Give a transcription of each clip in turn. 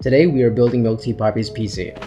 Today we are building MilkTPapi's PC.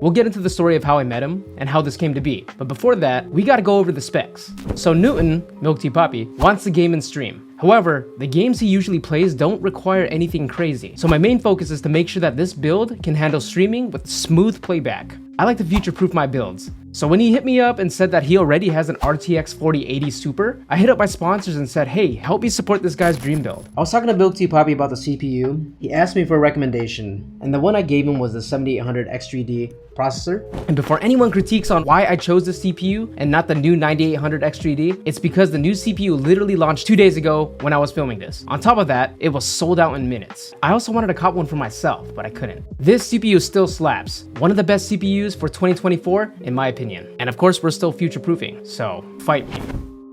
We'll get into the story of how I met him and how this came to be, but before that, we gotta go over the specs. So Newton, MilkTPapi, wants to game and stream. However, the games he usually plays don't require anything crazy. So my main focus is to make sure that this build can handle streaming with smooth playback. I like to future-proof my builds. So when he hit me up and said that he already has an RTX 4080 Super, I hit up my sponsors and said, hey, help me support this guy's dream build. I was talking to MilkTPapi about the CPU. He asked me for a recommendation, and the one I gave him was the 7800 X3D processor. And before anyone critiques on why I chose this CPU and not the new 9800 X3D, it's because the new CPU literally launched 2 days ago when I was filming this. On top of that, it was sold out in minutes. I also wanted to cop one for myself, but I couldn't. This CPU still slaps. One of the best CPUs for 2024, in my opinion. And of course, we're still future-proofing, so fight me.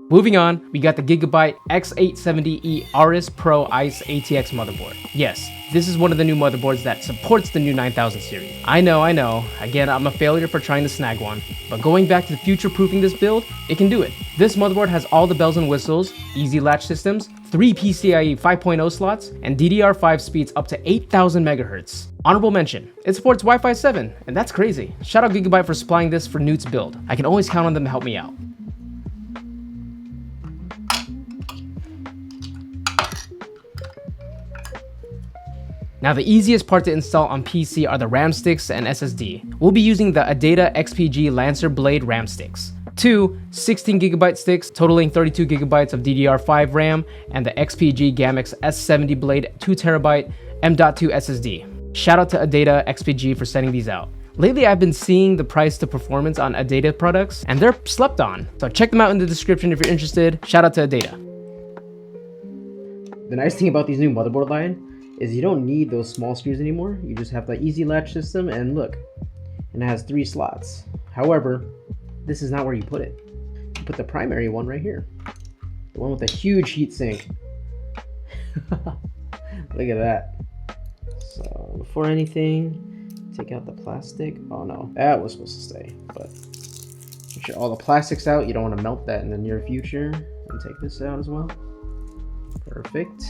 Moving on, we got the Gigabyte X870E Aorus Pro ICE ATX motherboard. Yes, this is one of the new motherboards that supports the new 9000 series. I know. Again, I'm a failure for trying to snag one, but going back to future-proofing this build, it can do it. This motherboard has all the bells and whistles, easy latch systems, 3 PCIe 5.0 slots, and DDR5 speeds up to 8000 MHz. Honorable mention, it supports Wi-Fi 7, and that's crazy. Shout out Gigabyte for supplying this for Newt's build. I can always count on them to help me out. Now the easiest part to install on PC are the RAM sticks and SSD. We'll be using the Adata XPG Lancer Blade RAM sticks. Two 16GB sticks totaling 32GB of DDR5 RAM, and the XPG Gamix S70 Blade 2TB M.2 SSD. Shout out to Adata XPG for sending these out. Lately, I've been seeing the price to performance on Adata products, and they're slept on. So check them out in the description if you're interested. Shout out to Adata. The nice thing about these new motherboard line is you don't need those small screws anymore. You just have the easy latch system, and look, and it has 3 slots. However, this is not where you put it. You put the primary one right here. The one with the huge heatsink. Look at that. So before anything, take out the plastic. Oh no, that was supposed to stay, but make sure all the plastic's out. You don't want to melt that in the near future. And take this out as well. Perfect.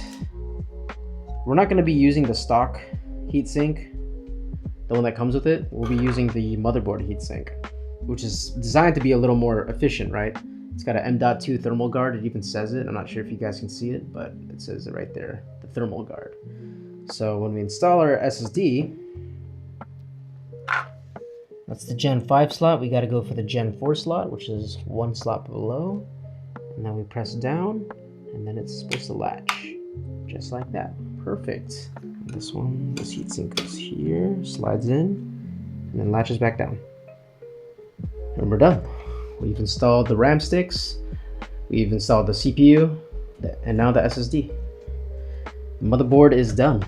We're not going to be using the stock heatsink, the one that comes with it. We'll be using the motherboard heatsink, which is designed to be a little more efficient, right? It's got an M.2 thermal guard. It even says it. I'm not sure if you guys can see it, but it says it right there, the thermal guard. So when we install our SSD, that's the Gen 5 slot. We got to go for the Gen 4 slot, which is 1 slot below. And then we press down, and then it's supposed to latch, just like that. Perfect. This one, this heatsink goes here, slides in, and then latches back down. And we're done. We've installed the RAM sticks, we've installed the CPU, and now the SSD. The motherboard is done.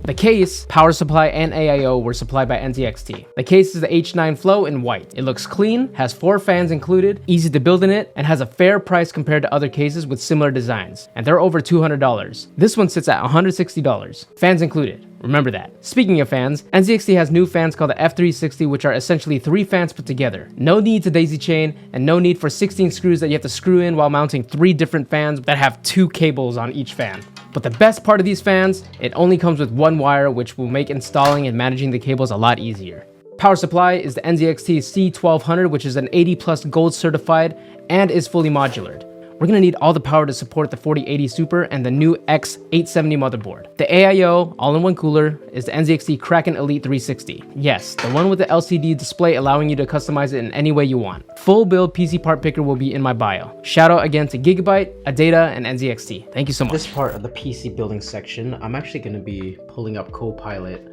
The case, power supply, and AIO were supplied by NZXT. The case is the H9 Flow in white. It looks clean, has 4 fans included, easy to build in it, and has a fair price compared to other cases with similar designs. And they're over $200. This one sits at $160. Fans included. Remember that. Speaking of fans, NZXT has new fans called the F360, which are essentially 3 fans put together. No need to daisy chain, and no need for 16 screws that you have to screw in while mounting 3 different fans that have 2 cables on each fan. But the best part of these fans, it only comes with 1 wire, which will make installing and managing the cables a lot easier. Power supply is the NZXT C1200, which is an 80+ gold certified and is fully modular. We're gonna need all the power to support the 4080 Super and the new X870 motherboard. The AIO all-in-one cooler is the NZXT Kraken Elite 360. Yes, the one with the LCD display allowing you to customize it in any way you want. Full build PCpartpicker will be in my bio. Shout out again to Gigabyte, Adata, and NZXT. Thank you so much. This part of the PC building section, I'm actually gonna be pulling up Copilot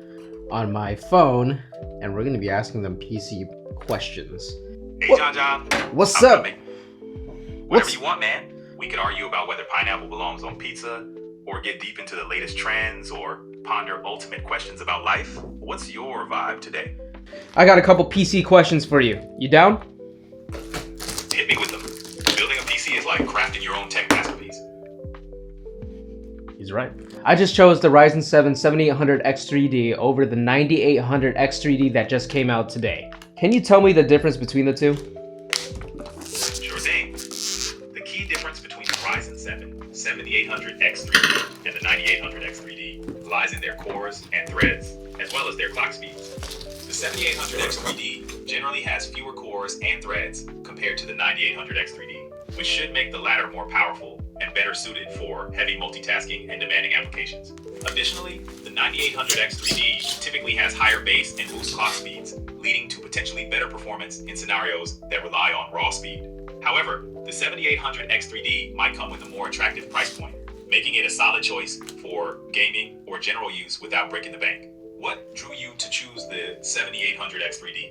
on my phone, and we're gonna be asking them PC questions. Hey, John. What's up? Whatever you want, man. We could argue about whether pineapple belongs on pizza, or get deep into the latest trends, or ponder ultimate questions about life. What's your vibe today? I got a couple PC questions for you. You down? Hit me with them. Building a PC is like crafting your own tech masterpiece. He's right. I just chose the Ryzen 7 7800 X3D over the 9800 X3D that just came out today. Can you tell me the difference between the two? Sure thing. The key difference between the Ryzen 7 7800 X3D and the 9800 X3D lies in their cores and threads, as well as their clock speeds. The 7800 X3D generally has fewer cores and threads compared to the 9800 X3D, which should make the latter more powerful and better suited for heavy multitasking and demanding applications. Additionally, the 9800 X3D typically has higher base and boost clock speeds, leading to potentially better performance in scenarios that rely on raw speed. However, the 7800 X3D might come with a more attractive price point, making it a solid choice for gaming or general use without breaking the bank. What drew you to choose the 7800 X3D?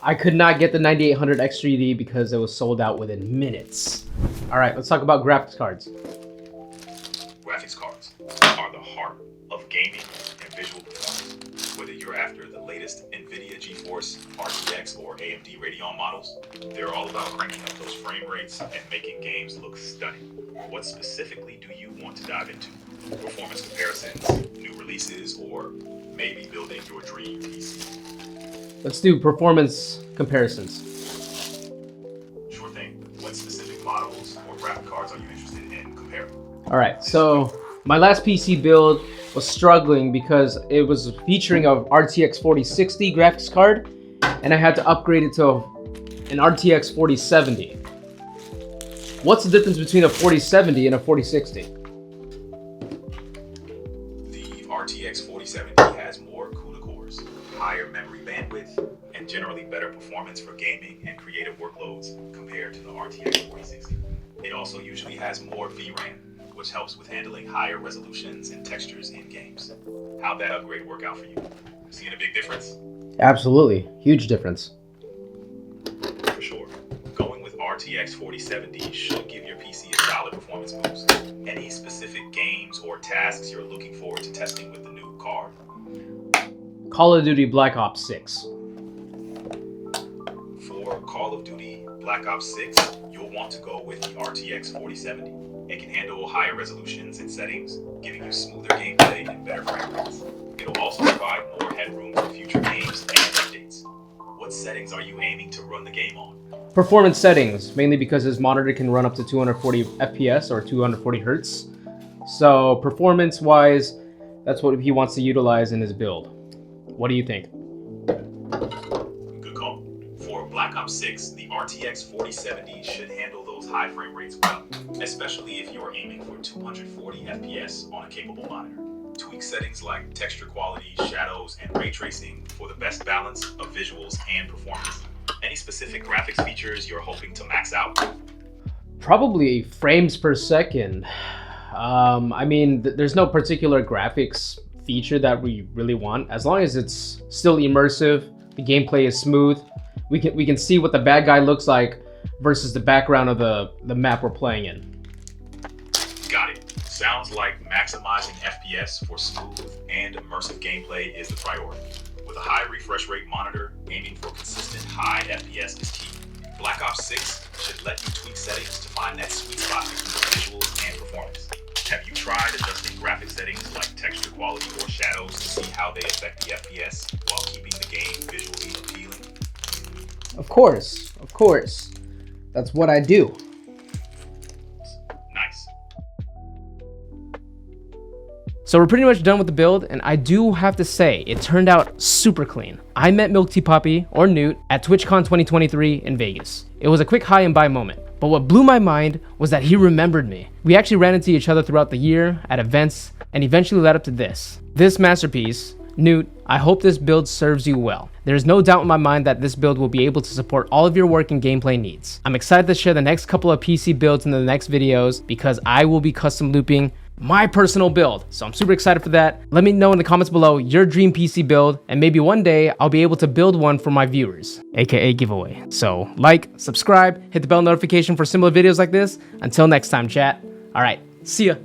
I could not get the 9800 X3D because it was sold out within minutes. All right, let's talk about graphics cards. Graphics cards are the heart of gaming and visual performance. Whether you're after the latest NVIDIA GeForce RTX or AMD Radeon models, they're all about cranking up those frame rates and making games look stunning. What specifically do you want to dive into? Performance comparisons, new releases, or maybe building your dream PC? Let's do performance comparisons. Sure thing. What specific models or graphic cards are you interested in comparing? All right, so my last PC build was struggling because it was featuring a RTX 4060 graphics card, and I had to upgrade it to an RTX 4070. What's the difference between a 4070 and a 4060? The RTX 4070 has more CUDA cores, higher memory bandwidth, and generally better performance for gaming and creative workloads compared to the RTX 4060. It also usually has more VRAM, which helps with handling higher resolutions and textures in games. How'd that upgrade work out for you? Seeing a big difference? Absolutely, huge difference. For sure. Going with RTX 4070 should give your PC a solid performance boost. Any specific games or tasks you're looking forward to testing with the new card? Call of Duty Black Ops 6. For Call of Duty Black Ops 6, you'll want to go with the RTX 4070. It can handle higher resolutions and settings, giving you smoother gameplay and better frame rates. It'll also provide more headroom for future games and updates. What settings are you aiming to run the game on? Performance settings, mainly because his monitor can run up to 240 FPS or 240 Hertz. So performance-wise, that's what he wants to utilize in his build. What do you think? Good call. For Black Ops 6, the RTX 4070 should handle those high frame rates well, especially if you are aiming for 240 FPS on a capable monitor. Tweak settings like texture quality, shadows, and ray tracing for the best balance of visuals and performance. Any specific graphics features you're hoping to max out? Probably frames per second. I mean, there's no particular graphics feature that we really want. As long as it's still immersive, the gameplay is smooth, we can see what the bad guy looks like versus the background of the map we're playing in. Got it. Sounds like maximizing FPS for smooth and immersive gameplay is the priority. With a high refresh rate monitor, aiming for consistent high FPS is key. Black Ops 6 should let you tweak settings to find that sweet spot between visuals and performance. Have you tried adjusting graphic settings like texture quality or shadows to see how they affect the FPS while keeping the game visually appealing? Of course. That's what I do. Nice. So we're pretty much done with the build, and I do have to say, it turned out super clean. I met MilkTPapi, or Newt, at TwitchCon 2023 in Vegas. It was a quick high and buy moment, but what blew my mind was that he remembered me. We actually ran into each other throughout the year, at events, and eventually led up to this. This masterpiece. Newt, I hope this build serves you well. There's no doubt in my mind that this build will be able to support all of your work and gameplay needs. I'm excited to share the next couple of PC builds in the next videos because I will be custom looping my personal build. So I'm super excited for that. Let me know in the comments below your dream PC build, and maybe one day I'll be able to build one for my viewers, aka giveaway. So like, subscribe, hit the bell notification for similar videos like this. Until next time, chat. All right, see ya.